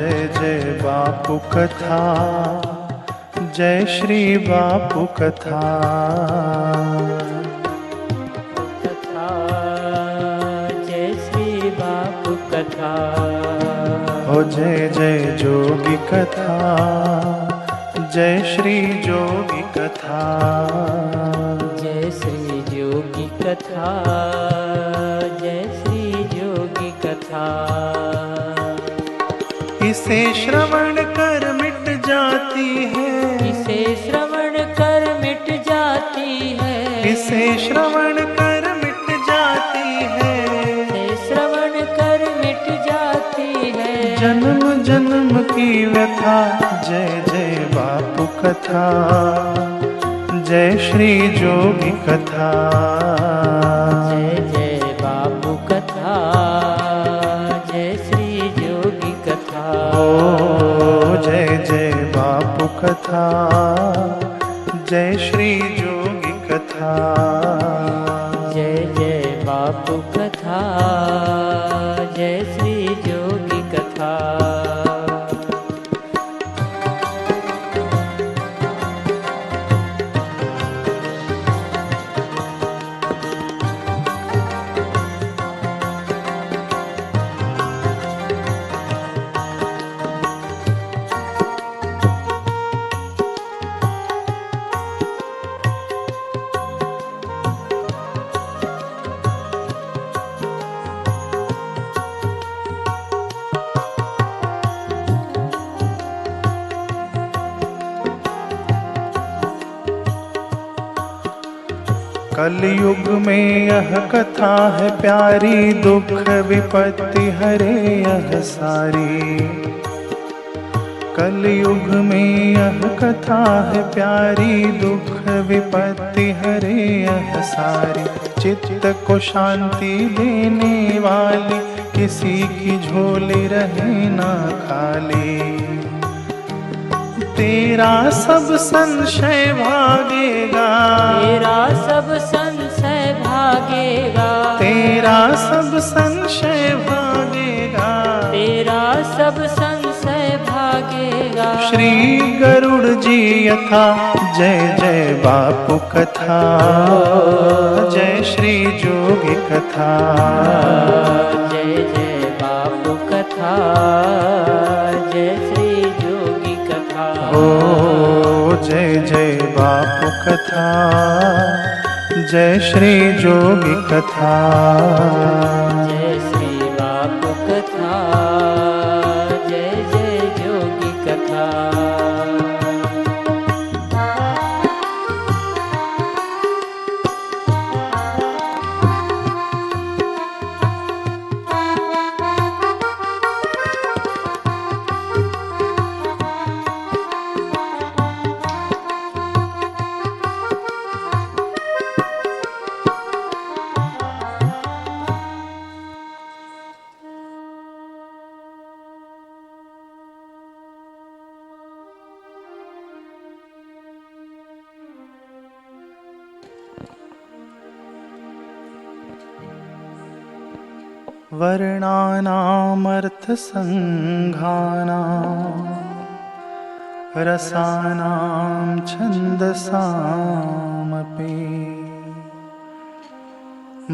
जय जय बापू कथा, जय श्री बापू कथा। कथा जय श्री बापू कथा। हो जय जय जोगी कथा, जय श्री जोगी कथा। जय श्री जोगी कथा, जय श्री जोगी कथा। इसे श्रवण कर मिट जाती है, इसे श्रवण कर मिट जाती है, इसे श्रवण कर मिट जाती है, इसे श्रवण कर मिट जाती है। जन्म जन्म की व्यथा। जय जय बापू कथा, जय श्री जोगी कथा। जय जय बापू कथा, जय श्री जोगी कथा। ओ जय जय बापू कथा, जय श्री जोगी कथा। जय जय बापू कथा, जय श्री जोगी कथा। कलयुग में यह कथा है प्यारी, दुख विपत्ति हरे यह सारी। कलयुग में यह कथा है प्यारी, दुख विपत्ति हरे यह सारी। चित्त को शांति देने वाली, किसी की झोली रहे ना खाली। तेरा सब संशय भागेगा, तेरा सब संशय भागेगा, तेरा सब संशय भागेगा, तेरा सब संशय भागेगा। श्री गरुड़ जी यथा। जय जय बापू कथा, जय श्री जोगी कथा। जय जय बापू कथा, जय श्री जोगी कथा। ओ जय जय बापू कथा, जय श्री जोगी कथा। जय श्री बापू कथा, जय जय जोगी कथा। वर्णानामर्थसङ्घानां रसानां छन्दसामपि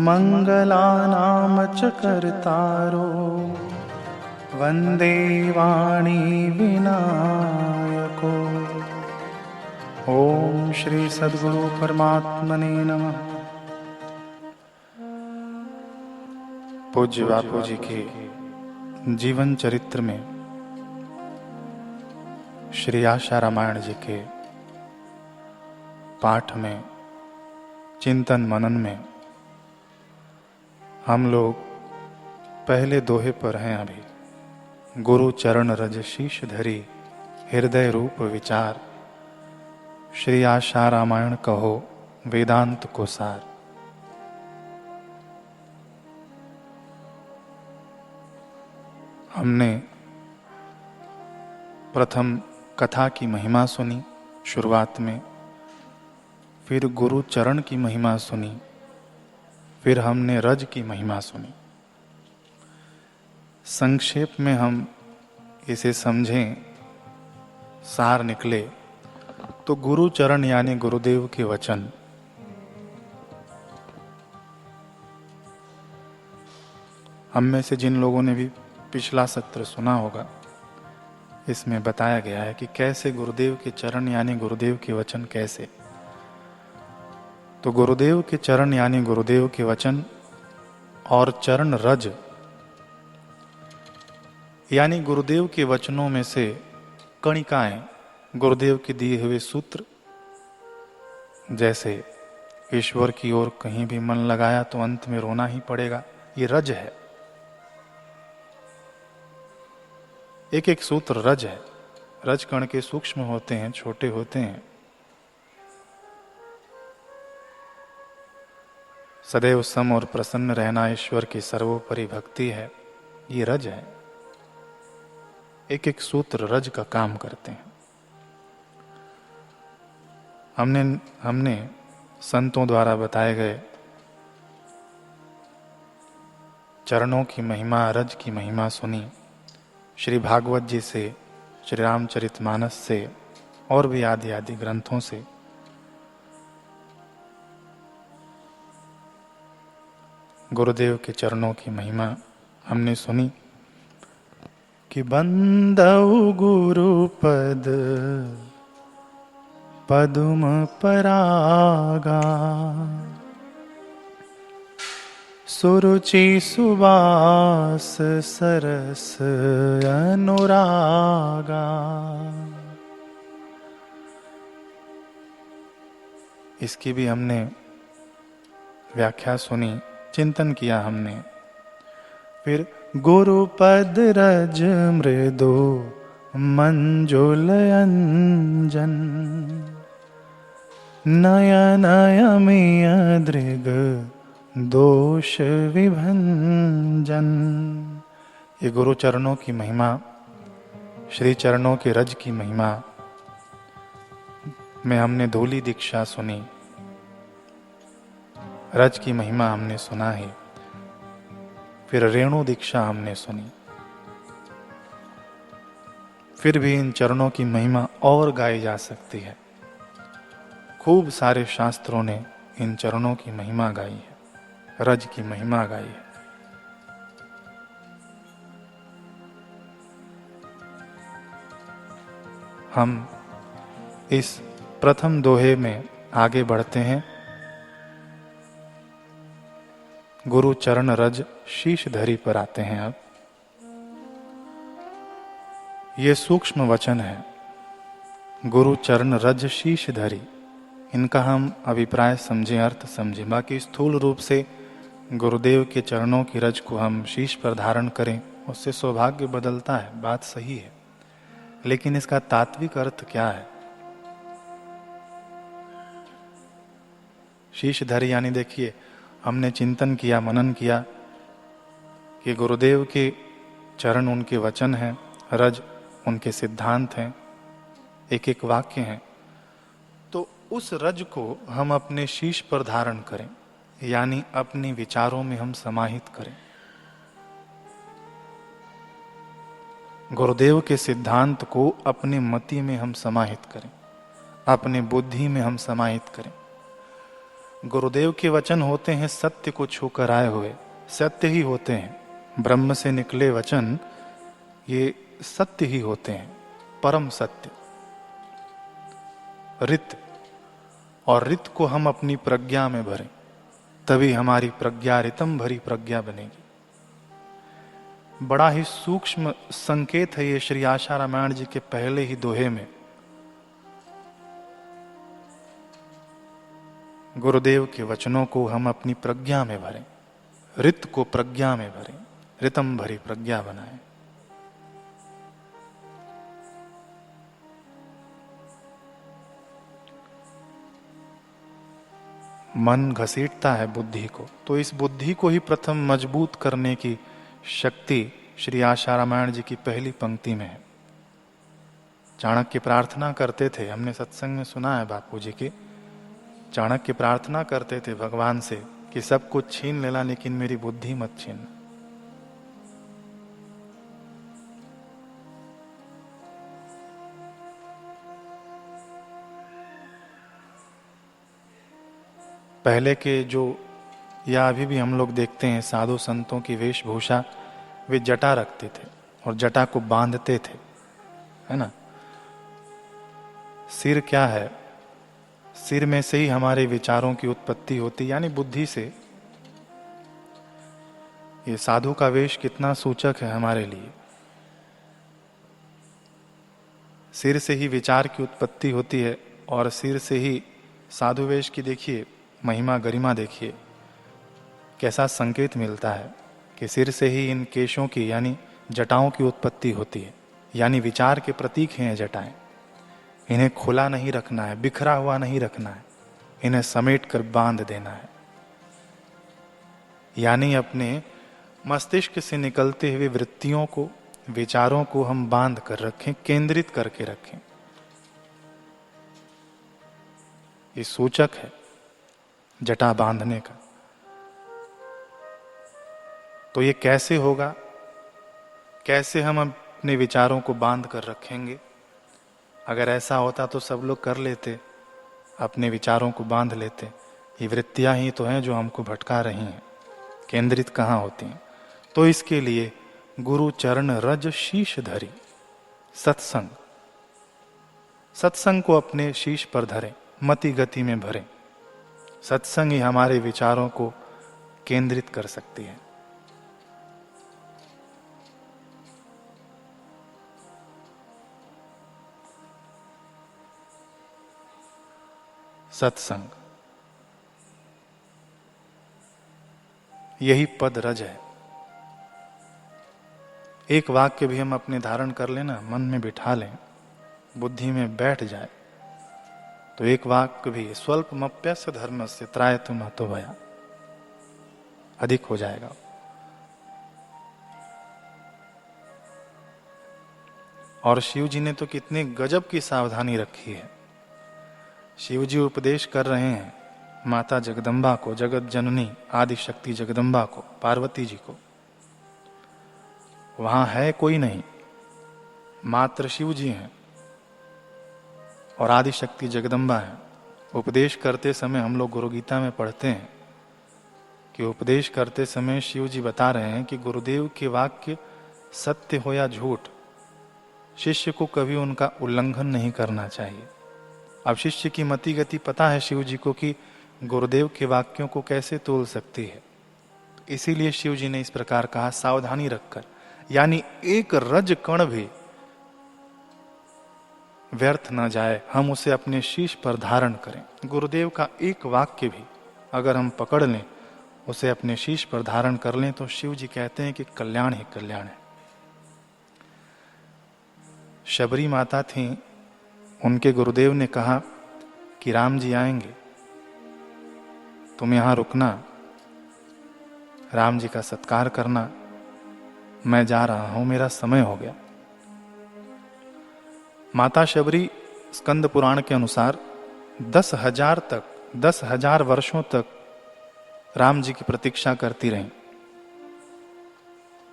मङ्गलानां च कर्तारो वन्दे वाणी विनायको। ओम श्री सद्गुरु परमात्मने नमः। पूज्य बापू जी के जीवन चरित्र में श्री आशा रामायण जी के पाठ में, चिंतन मनन में हम लोग पहले दोहे पर हैं अभी। गुरु चरण रज शीश धरी, हृदय रूप विचार। श्री आशा रामायण कहो वेदांत को सार। हमने प्रथम कथा की महिमा सुनी शुरुआत में, फिर गुरु चरण की महिमा सुनी, फिर हमने रज की महिमा सुनी। संक्षेप में हम इसे समझें, सार निकले, तो गुरु चरण यानी गुरुदेव के वचन हम में से जिन लोगों ने भी पिछला सत्र सुना होगा, इसमें बताया गया है कि कैसे गुरुदेव के चरण यानी गुरुदेव के वचन कैसे। तो गुरुदेव के चरण यानी गुरुदेव के वचन और चरण रज यानी गुरुदेव के वचनों में से कणिकाएं, गुरुदेव के दिए हुए सूत्र, जैसे ईश्वर की ओर कहीं भी मन लगाया तो अंत में रोना ही पड़ेगा, ये रज है। एक एक सूत्र रज है। रज कण के सूक्ष्म होते हैं, छोटे होते हैं। सदैव सम और प्रसन्न रहना ईश्वर की सर्वोपरि भक्ति है, ये रज है। एक एक सूत्र रज का काम करते हैं। हमने संतों द्वारा बताए गए चरणों की महिमा, रज की महिमा सुनी। श्री भागवत जी से, श्री रामचरितमानस से और भी आदि आदि ग्रंथों से। गुरुदेव के चरणों की महिमा हमने सुनी कि बंदौ गुरु पद पदुम परागा, सुरुचि सुवास सरस अनुरागा। इसकी भी हमने व्याख्या सुनी, चिंतन किया हमने। फिर गुरुपद रज मृदु मंजुल अंजन, नयन अमिय दृग दोष विभंजन। ये गुरु चरणों की महिमा, श्री चरणों के रज की महिमा में हमने धूली दीक्षा सुनी। रज की महिमा हमने सुना है। फिर रेणु दीक्षा हमने सुनी। फिर भी इन चरणों की महिमा और गाई जा सकती है। खूब सारे शास्त्रों ने इन चरणों की महिमा गाई है, रज की महिमा गाई है। हम इस प्रथम दोहे में आगे बढ़ते हैं। गुरु चरण रज शीश धरी पर आते हैं। अब ये सूक्ष्म वचन है, गुरु चरण रज शीश धरी। इनका हम अभिप्राय समझें, अर्थ समझें। बाकी स्थूल रूप से गुरुदेव के चरणों की रज को हम शीश पर धारण करें, उससे सौभाग्य बदलता है, बात सही है। लेकिन इसका तात्विक अर्थ क्या है? शीश धरी यानी देखिए, हमने चिंतन किया, मनन किया कि गुरुदेव के चरण उनके वचन हैं, रज उनके सिद्धांत हैं, एक एक वाक्य हैं। तो उस रज को हम अपने शीश पर धारण करें, यानी अपने विचारों में हम समाहित करें। गुरुदेव के सिद्धांत को अपने मति में हम समाहित करें, अपने बुद्धि में हम समाहित करें। गुरुदेव के वचन होते हैं सत्य को छूकर आए हुए, सत्य ही होते हैं। ब्रह्म से निकले वचन ये सत्य ही होते हैं, परम सत्य, रित। और रित को हम अपनी प्रज्ञा में भरें, तभी हमारी प्रज्ञा रितम भरी प्रज्ञा बनेगी। बड़ा ही सूक्ष्म संकेत है ये श्री आशा रामायण जी के पहले ही दोहे में। गुरुदेव के वचनों को हम अपनी प्रज्ञा में भरें, रित को प्रज्ञा में भरें, रितम भरी प्रज्ञा बनाएं। मन घसीटता है बुद्धि को, तो इस बुद्धि को ही प्रथम मजबूत करने की शक्ति श्री आशा रामायण जी की पहली पंक्ति में है। चाणक्य प्रार्थना करते थे, हमने सत्संग में सुना है बापू जी की। चाणक्य प्रार्थना करते थे भगवान से कि सब कुछ छीन लेना, लेकिन मेरी बुद्धि मत छीन। पहले के जो, या अभी भी हम लोग देखते हैं साधु संतों की वेशभूषा, वे जटा रखते थे और जटा को बांधते थे, है ना। सिर क्या है? सिर में से ही हमारे विचारों की उत्पत्ति होती, यानी बुद्धि से। ये साधु का वेश कितना सूचक है हमारे लिए। सिर से ही विचार की उत्पत्ति होती है और सिर से ही साधु वेश की देखिए महिमा गरिमा, देखिए कैसा संकेत मिलता है कि सिर से ही इन केशों की यानी जटाओं की उत्पत्ति होती है, यानी विचार के प्रतीक हैं जटाएं। इन्हें खुला नहीं रखना है, बिखरा हुआ नहीं रखना है, इन्हें समेट कर बांध देना है, यानी अपने मस्तिष्क से निकलते हुए वृत्तियों को, विचारों को हम बांध कर रखें, केंद्रित करके रखें। ये सूचक है जटा बांधने का। तो ये कैसे होगा? कैसे हम अपने विचारों को बांध कर रखेंगे? अगर ऐसा होता तो सब लोग कर लेते, अपने विचारों को बांध लेते। ये वृत्तियां ही तो हैं जो हमको भटका रही हैं, केंद्रित कहाँ होती हैं। तो इसके लिए गुरु चरण रज शीश धरी, सत्संग, सत्संग को अपने शीश पर धरें, मति गति में भरें। सत्संग ही हमारे विचारों को केंद्रित कर सकती है। सत्संग, यही पद रज है। एक वाक्य भी हम अपने धारण कर लेना, मन में बिठा लें, बुद्धि में बैठ जाए, तो एक वाक्य भी स्वल्पमप्यस्य धर्मस्य त्रायतु महतो भया, अधिक हो जाएगा। और शिव जी ने तो कितने गजब की सावधानी रखी है। शिव जी उपदेश कर रहे हैं माता जगदम्बा को, जगत जननी आदि शक्ति जगदम्बा को, पार्वती जी को। वहां है कोई नहीं, मात्र शिव जी हैं और आदि शक्ति जगदम्बा है। उपदेश करते समय हम लोग गुरु गीता में पढ़ते हैं कि उपदेश करते समय शिव जी बता रहे हैं कि गुरुदेव के वाक्य सत्य हो या झूठ, शिष्य को कभी उनका उल्लंघन नहीं करना चाहिए। अब शिष्य की मति गति पता है शिव जी को कि गुरुदेव के वाक्यों को कैसे तोल सकती है, इसीलिए शिव जी ने इस प्रकार कहा, सावधानी रखकर, यानी एक रज कण भी व्यर्थ न जाए, हम उसे अपने शीश पर धारण करें। गुरुदेव का एक वाक्य भी अगर हम पकड़ लें, उसे अपने शीश पर धारण कर लें, तो शिव जी कहते हैं कि कल्याण ही कल्याण है। शबरी माता थी, उनके गुरुदेव ने कहा कि राम जी आएंगे, तुम यहां रुकना, राम जी का सत्कार करना, मैं जा रहा हूं, मेरा समय हो गया। माता शबरी स्कंद पुराण के अनुसार 10,000 वर्षों तक राम जी की प्रतीक्षा करती रहीं।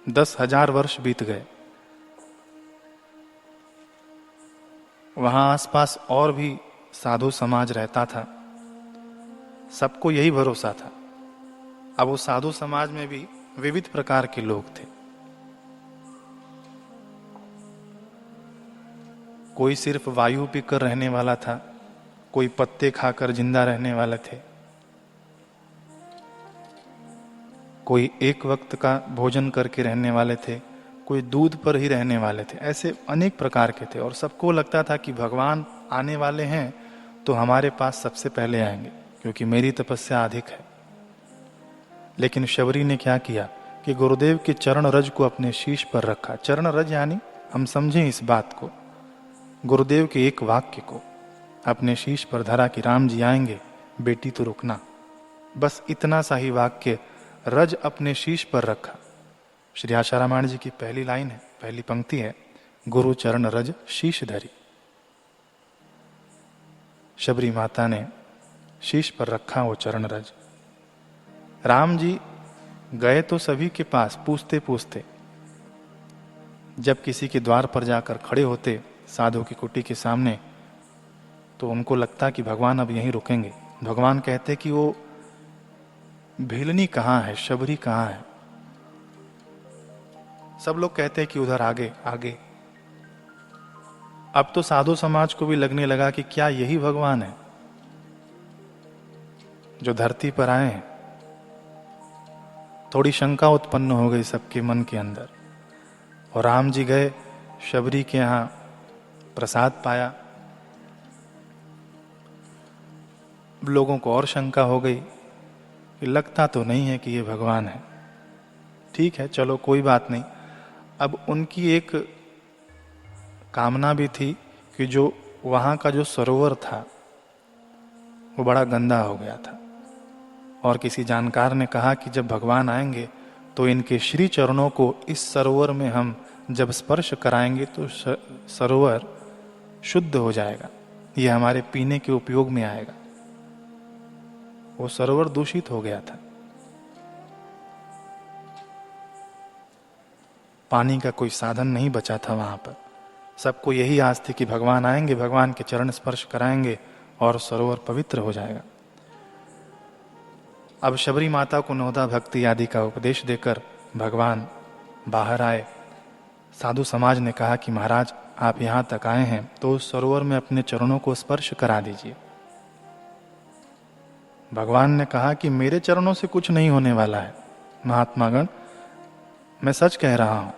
10,000 वर्ष बीत गए। वहां आसपास और भी साधु समाज रहता था, सबको यही भरोसा था। अब उस साधु समाज में भी विविध प्रकार के लोग थे। कोई सिर्फ वायु पीकर रहने वाला था, कोई पत्ते खाकर जिंदा रहने वाले थे, कोई एक वक्त का भोजन करके रहने वाले थे, कोई दूध पर ही रहने वाले थे। ऐसे अनेक प्रकार के थे और सबको लगता था कि भगवान आने वाले हैं तो हमारे पास सबसे पहले आएंगे, क्योंकि मेरी तपस्या अधिक है। लेकिन शबरी ने क्या किया कि गुरुदेव के चरण रज को अपने शीश पर रखा। चरण रज यानी हम समझें इस बात को, गुरुदेव के एक वाक्य को अपने शीश पर धरा कि राम जी आएंगे, बेटी तो रुकना। बस इतना सा ही वाक्य रज अपने शीश पर रखा। श्री आशारामायण जी की पहली लाइन है, पहली पंक्ति है, गुरु चरण रज शीश धरी। शबरी माता ने शीश पर रखा वो चरण रज। राम जी गए तो सभी के पास पूछते पूछते, जब किसी के द्वार पर जाकर खड़े होते साधु की कुटी के सामने, तो उनको लगता कि भगवान अब यहीं रुकेंगे। भगवान कहते कि वो भेलनी कहाँ है, शबरी कहाँ है? सब लोग कहते हैं कि उधर आगे आगे। अब तो साधु समाज को भी लगने लगा कि क्या यही भगवान है जो धरती पर आए हैं? थोड़ी शंका उत्पन्न हो गई सबके मन के अंदर। और राम जी गए शबरी के यहां, प्रसाद पाया। लोगों को और शंका हो गई कि लगता तो नहीं है कि ये भगवान है। ठीक है, चलो कोई बात नहीं। अब उनकी एक कामना भी थी कि जो वहां का जो सरोवर था वो बड़ा गंदा हो गया था, और किसी जानकार ने कहा कि जब भगवान आएंगे तो इनके श्री चरणों को इस सरोवर में हम जब स्पर्श कराएंगे तो सरोवर शुद्ध हो जाएगा, ये हमारे पीने के उपयोग में आएगा। वो सरोवर दूषित हो गया था, पानी का कोई साधन नहीं बचा था वहां पर। सबको यही आस थी कि भगवान आएंगे, भगवान के चरण स्पर्श कराएंगे और सरोवर पवित्र हो जाएगा। अब शबरी माता को नवदा भक्ति आदि का उपदेश देकर भगवान बाहर आए। साधु समाज ने कहा कि महाराज आप यहां तक आए हैं तो उस सरोवर में अपने चरणों को स्पर्श करा दीजिए। भगवान ने कहा कि मेरे चरणों से कुछ नहीं होने वाला है महात्मागण, मैं सच कह रहा हूं।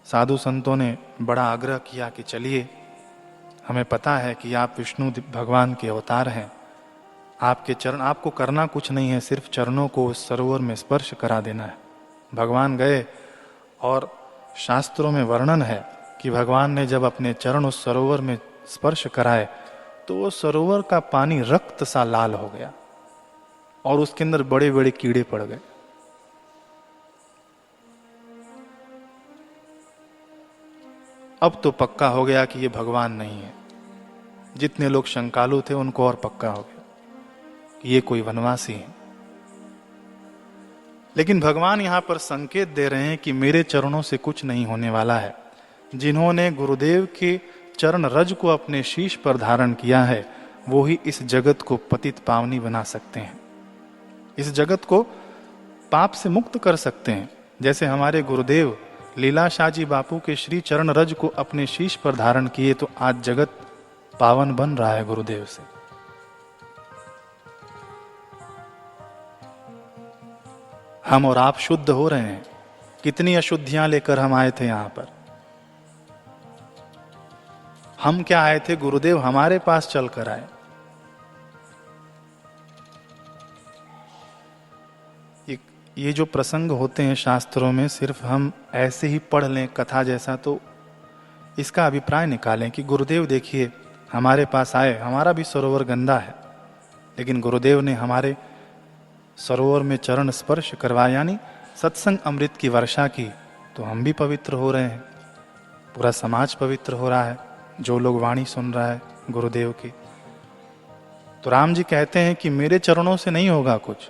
साधु संतों ने बड़ा आग्रह किया कि चलिए, हमें पता है कि आप विष्णु भगवान के अवतार हैं, आपके चरण, आपको करना कुछ नहीं है, सिर्फ चरणों को उस सरोवर में स्पर्श करा देना है। भगवान गए और शास्त्रों में वर्णन है कि भगवान ने जब अपने चरण उस सरोवर में स्पर्श कराए तो वो सरोवर का पानी रक्त सा लाल हो गया और उसके अंदर बड़े बड़े कीड़े पड़ गए। अब तो पक्का हो गया कि ये भगवान नहीं है। जितने लोग शंकालु थे उनको और पक्का हो गया कि ये कोई वनवासी है। लेकिन भगवान यहां पर संकेत दे रहे हैं कि मेरे चरणों से कुछ नहीं होने वाला है। जिन्होंने गुरुदेव के चरण रज को अपने शीश पर धारण किया है वो ही इस जगत को पतित पावनी बना सकते हैं, इस जगत को पाप से मुक्त कर सकते हैं। जैसे हमारे गुरुदेव लीलाशाह जी बापू के श्री चरण रज को अपने शीश पर धारण किए तो आज जगत पावन बन रहा है गुरुदेव से। हम और आप शुद्ध हो रहे हैं। कितनी अशुद्धियां लेकर हम आए थे यहां पर। हम क्या आए थे, गुरुदेव हमारे पास चलकर आए। ये जो प्रसंग होते हैं शास्त्रों में सिर्फ हम ऐसे ही पढ़ लें कथा जैसा, तो इसका अभिप्राय निकालें कि गुरुदेव देखिए हमारे पास आए, हमारा भी सरोवर गंदा है लेकिन गुरुदेव ने हमारे सरोवर में चरण स्पर्श करवाया, यानी सत्संग अमृत की वर्षा की, तो हम भी पवित्र हो रहे हैं, पूरा समाज पवित्र हो रहा है जो लोग वाणी सुन रहा है गुरुदेव की। तो राम जी कहते हैं कि मेरे चरणों से नहीं होगा कुछ,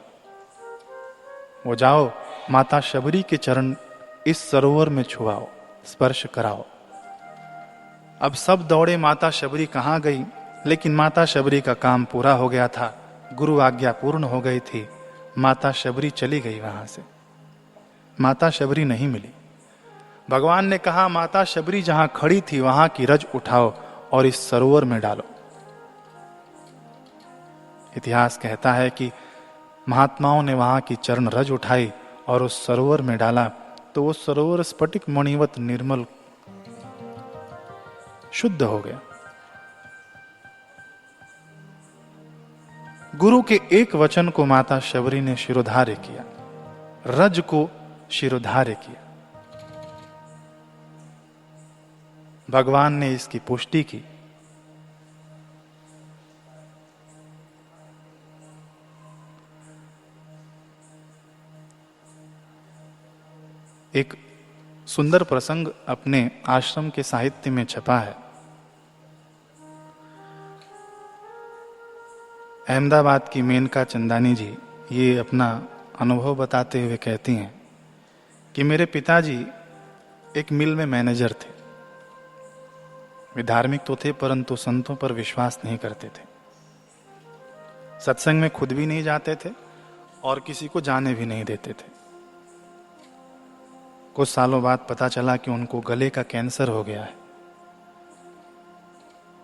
वो जाओ माता शबरी के चरण इस सरोवर में छुआओ, स्पर्श कराओ। अब सब दौड़े, माता शबरी कहाँ गई, लेकिन माता शबरी का काम पूरा हो गया था, गुरु आज्ञा पूर्ण हो गई थी। माता शबरी चली गई वहां से, माता शबरी नहीं मिली। भगवान ने कहा माता शबरी जहां खड़ी थी वहां की रज उठाओ और इस सरोवर में डालो। इतिहास कहता है कि महात्माओं ने वहां की चरण रज उठाई और उस सरोवर में डाला तो वो सरोवर स्फटिक मणिवत निर्मल शुद्ध हो गया। गुरु के एक वचन को माता शबरी ने शिरोधार्य किया, रज को शिरोधार्य किया। भगवान ने इसकी पुष्टि की। एक सुंदर प्रसंग अपने आश्रम के साहित्य में छपा है। अहमदाबाद की मेनका चंदानी जी ये अपना अनुभव बताते हुए कहती हैं कि मेरे पिताजी एक मिल में मैनेजर थे। वे धार्मिक तो थे परंतु संतों पर विश्वास नहीं करते थे। सत्संग में खुद भी नहीं जाते थे और किसी को जाने भी नहीं देते थे। कुछ सालों बाद पता चला कि उनको गले का कैंसर हो गया है।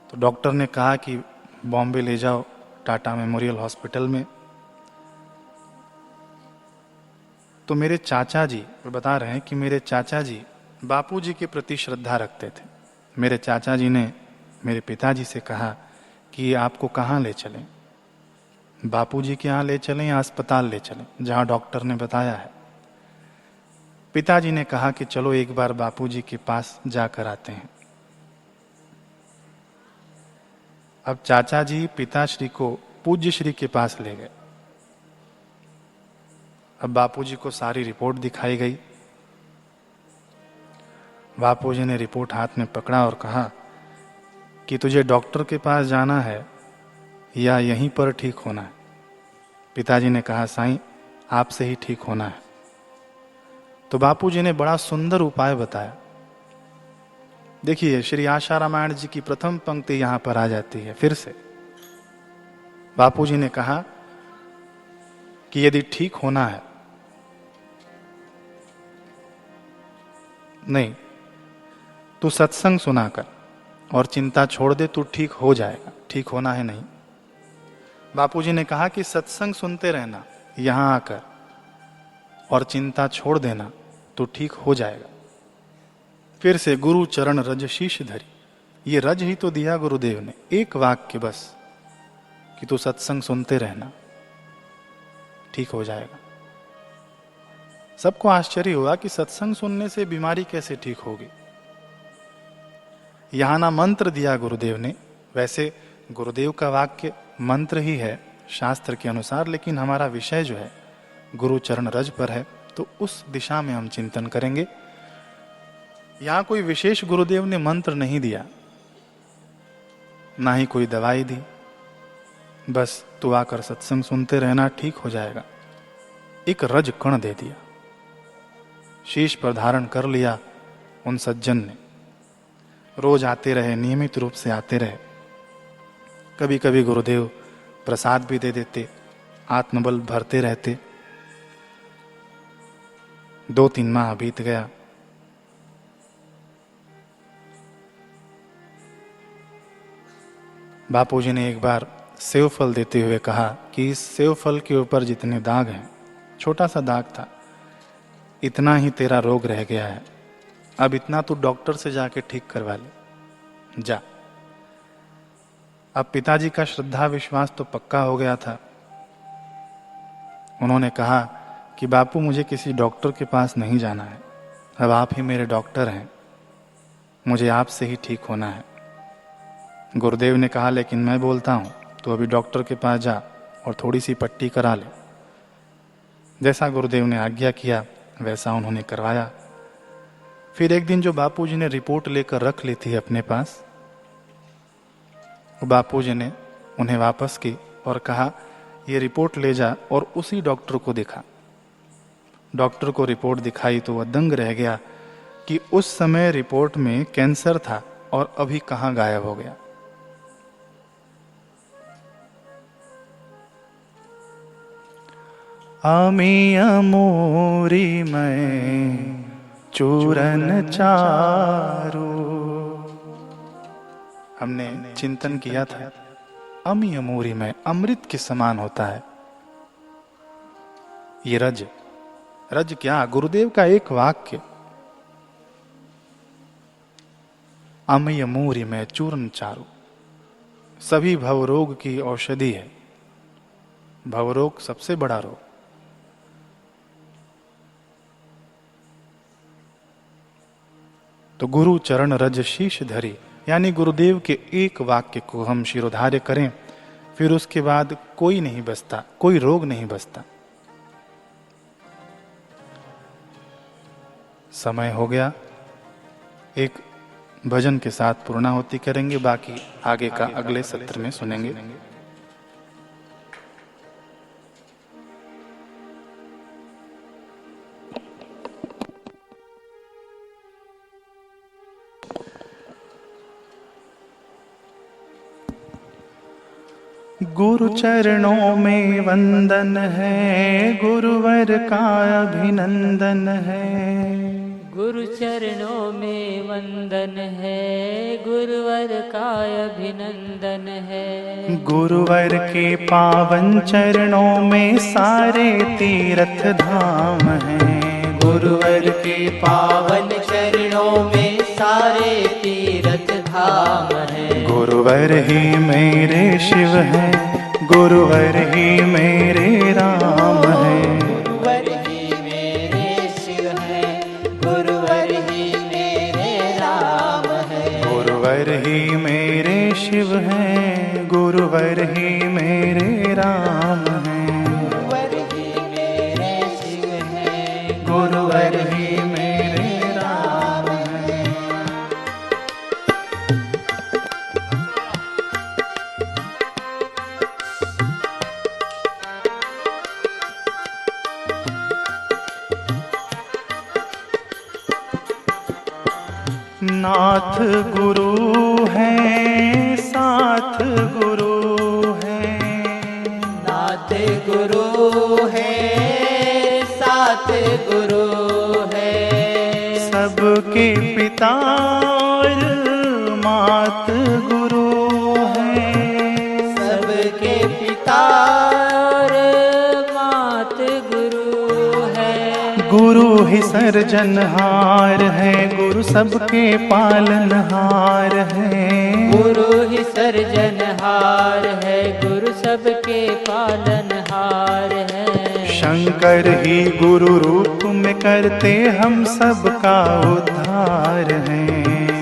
तो डॉक्टर ने कहा कि बॉम्बे ले जाओ टाटा मेमोरियल हॉस्पिटल में। तो मेरे चाचा जी बता रहे हैं कि मेरे चाचा जी बापूजी के प्रति श्रद्धा रखते थे। मेरे चाचा जी ने मेरे पिताजी से कहा कि आपको कहाँ ले चलें, बापूजी के यहाँ ले चलें या अस्पताल ले चलें जहाँ डॉक्टर ने बताया है। पिताजी ने कहा कि चलो एक बार बापूजी के पास जाकर आते हैं। अब चाचा जी पिताश्री को पूज्य श्री के पास ले गए। अब बापूजी को सारी रिपोर्ट दिखाई गई। बापूजी ने रिपोर्ट हाथ में पकड़ा और कहा कि तुझे डॉक्टर के पास जाना है या यहीं पर ठीक होना है। पिताजी ने कहा साईं आपसे ही ठीक होना है। तो बापूजी ने बड़ा सुंदर उपाय बताया। देखिए श्री आशा रामायण जी की प्रथम पंक्ति यहां पर आ जाती है फिर से। बापूजी ने कहा कि यदि ठीक होना है, नहीं तू सत्संग सुनाकर और चिंता छोड़ दे, तू ठीक हो जाएगा। ठीक होना है नहीं। बापूजी ने कहा कि सत्संग सुनते रहना यहां आकर और चिंता छोड़ देना, तो ठीक हो जाएगा। फिर से गुरु चरण रज शीश धरी। ये रज ही तो दिया गुरुदेव ने, एक वाक्य बस कि तू सत्संग सुनते रहना, ठीक हो जाएगा। सबको आश्चर्य हुआ कि सत्संग सुनने से बीमारी कैसे ठीक होगी। यहां ना मंत्र दिया गुरुदेव ने, वैसे गुरुदेव का वाक्य मंत्र ही है शास्त्र के अनुसार, लेकिन हमारा विषय जो है गुरु चरण रज पर है, तो उस दिशा में हम चिंतन करेंगे। यहां कोई विशेष गुरुदेव ने मंत्र नहीं दिया, ना ही कोई दवाई दी, बस तू आकर सत्संग सुनते रहना, ठीक हो जाएगा। एक रज कण दे दिया, शीश पर धारण कर लिया उन सज्जन ने। रोज आते रहे, नियमित रूप से आते रहे। कभी कभी गुरुदेव प्रसाद भी दे देते, आत्मबल भरते रहते। 2-3 माह बीत गया। बापूजी ने एक बार सेव फल देते हुए कहा कि इस सेव फल के ऊपर जितने दाग हैं, छोटा सा दाग था, इतना ही तेरा रोग रह गया है। अब इतना तू डॉक्टर से जाके ठीक करवा ले, जा। अब पिताजी का श्रद्धा विश्वास तो पक्का हो गया था। उन्होंने कहा कि बापू मुझे किसी डॉक्टर के पास नहीं जाना है, अब आप ही मेरे डॉक्टर हैं, मुझे आपसे ही ठीक होना है। गुरुदेव ने कहा लेकिन मैं बोलता हूं तो अभी डॉक्टर के पास जा और थोड़ी सी पट्टी करा ले। जैसा गुरुदेव ने आज्ञा किया वैसा उन्होंने करवाया। फिर एक दिन जो बापूजी ने रिपोर्ट लेकर रख ली थी अपने पास, बापूजी ने उन्हें वापस की और कहा ये रिपोर्ट ले जा और उसी डॉक्टर को दिखा। डॉक्टर को रिपोर्ट दिखाई तो वह दंग रह गया कि उस समय रिपोर्ट में कैंसर था और अभी कहां गायब हो गया। आमी अमूरी में चूरन चारू। हमने चिंतन किया था अमी अमूरी में अमृत के समान होता है ये रज। रज क्या, गुरुदेव का एक वाक्य, अमी अमूरी में चूर्ण चारू, सभी भवरोग की औषधि है। भवरोग सबसे बड़ा रोग। तो गुरु चरण रज शीश धरी, यानी गुरुदेव के एक वाक्य को हम शिरोधार्य करें, फिर उसके बाद कोई नहीं बचता, कोई रोग नहीं बचता। समय हो गया, एक भजन के साथ पूर्णाहुति करेंगे, बाकी आगे का अगले सत्र में सुनेंगे। गुरु चरणों में वंदन है, गुरुवर का अभिनंदन है। गुरु चरणों में वंदन है, गुरुवर का अभिनंदन है। गुरुवर के पावन चरणों में सारे तीर्थ धाम हैं। गुरुवर के पावन चरणों में सारे तीर्थ धाम हैं। गुरुवर ही मेरे शिव हैं, गुरुवर ही मेरे राम हैं। गुरुवर ही मेरे शिव हैं, गुरुवर ही मेरे राम हैं। गुरुवर ही मेरे शिव हैं, गुरुवर ही मेरे राम हैं। गुरुवर ही मेरे शिव हैं, गुरुवर ही मेरे राम हैं। नाथ गुरु है, साथ गुरु है। नाथ गुरु है, साथ गुरु है। सबके पिता और मात गुरु है। सबके पिता और मात गुरु है। गुरु ही सर्जनहार है, गुरु सबके पालनहार है। गुरु ही सर्जनहार है, गुरु सबके पालनहार है। शंकर ही गुरु रूप में करते हम सबका उद्धार है।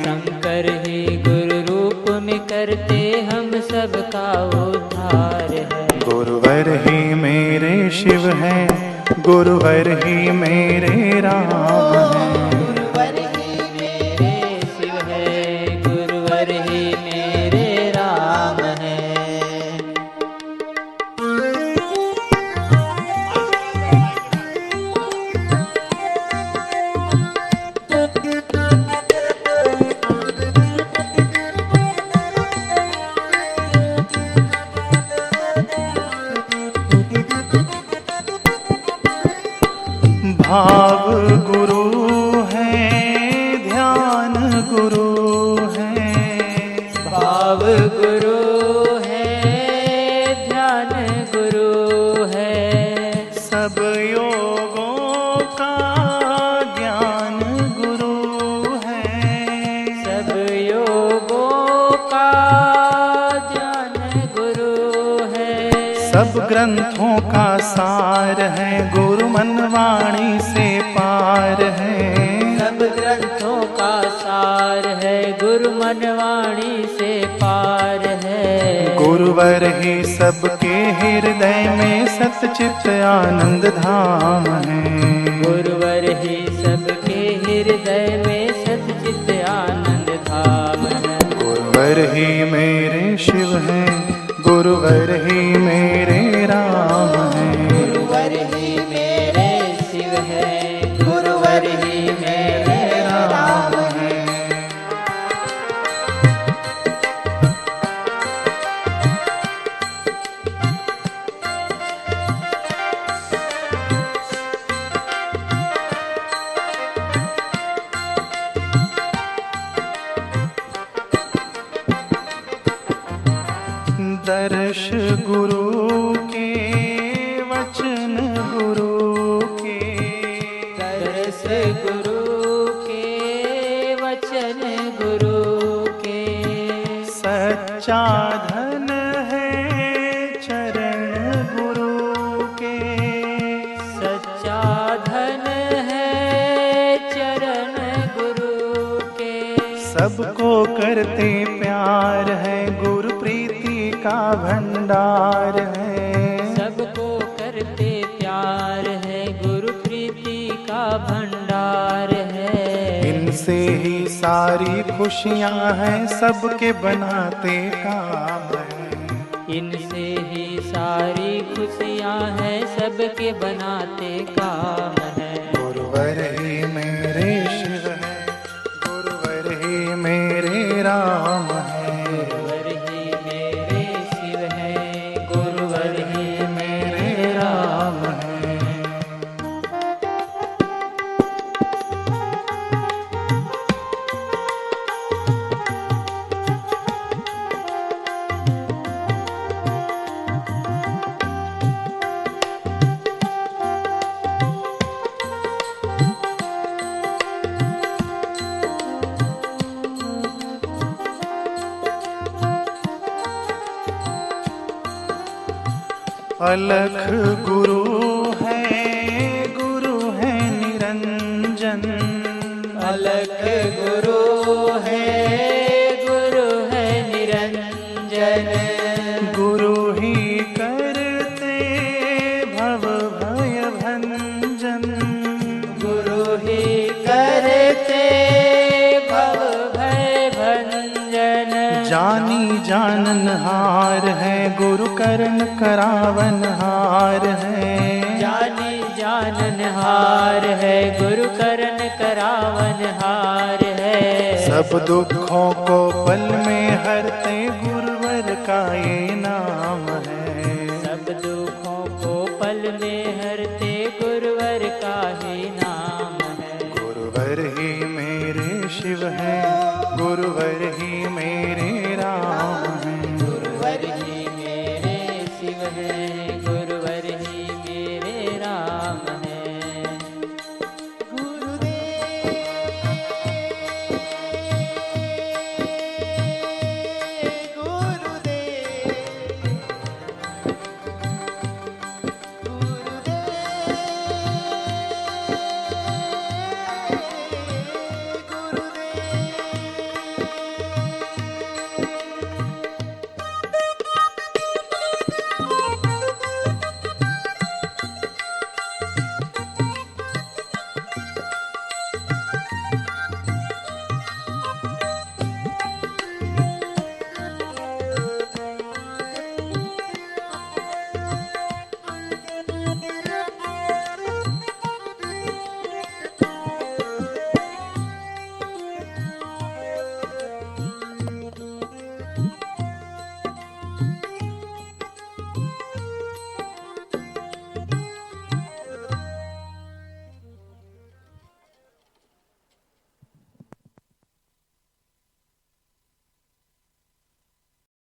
शंकर ही गुरु रूप में करते हम सबका उद्धार है। गुरुवर ही मेरे शिव हैं, गुरुवर ही मेरे राम हैं। गुरुवर ही मेरे शिव है, गुरुवर ही मेरे राम है। भाव गुरु है, ध्यान गुरु है। भाव गुरु है, ध्यान गुरु है। सब योगों का ज्ञान गुरु है। सब योगों का ज्ञान गुरु है। सब ग्रंथों का सार है, गुरु मनवाणी से पार है। सब ग्रंथों का सार है, गुरु मनवाणी से पार है। गुरुवर ही सबके हृदय में सतचित आनंद धाम है। गुरुवर ही सबके हृदय में सतचित आनंद धाम है। गुरुवर ही मेरे शिव हैं, गुरुवर ही मेरे राम हैं। गुरुवर ही मेरे शिव है, गुरुवर ही मेरे राम है। दर्श गुरु के, वचन गुरु के। दर्श गुरु के, वचन गुरु के। सच्चा धन है चरण गुरु के। सच्चा धन है चरण गुरु के। सबको करते प्यार है, गुरु प्रीति का भंडार है। सबको करते प्यार है, गुरु प्रीति का भंडार है। इनसे ही सारी खुशियां हैं, सबके बनाते काम है। इनसे ही सारी खुशियां हैं, सबके बनाते काम है। गुरुवर ही मेरे शिव है, गुरुवर ही मेरे राम है। गुरुवर ही मेरे शिव है, अलख गुरु है निरंजन। अलख गुरु है निरंजन। गुरु ही करते भव भय भंजन। गुरु ही करते भव भय भंजन। जानी जाननहार है गुरु करण करावन हार है। जानी जाननहार है गुरु करण करावन हार है। सब दुखों को पल में हरते गुरुवर का ये नाम है। सब दुखों को पल में हरते गुरुवर का ही नाम है। गुरुवर ही मेरे शिव है, गुरुवर ही मेरे राम है। गुरुवर ही मेरे शिव है,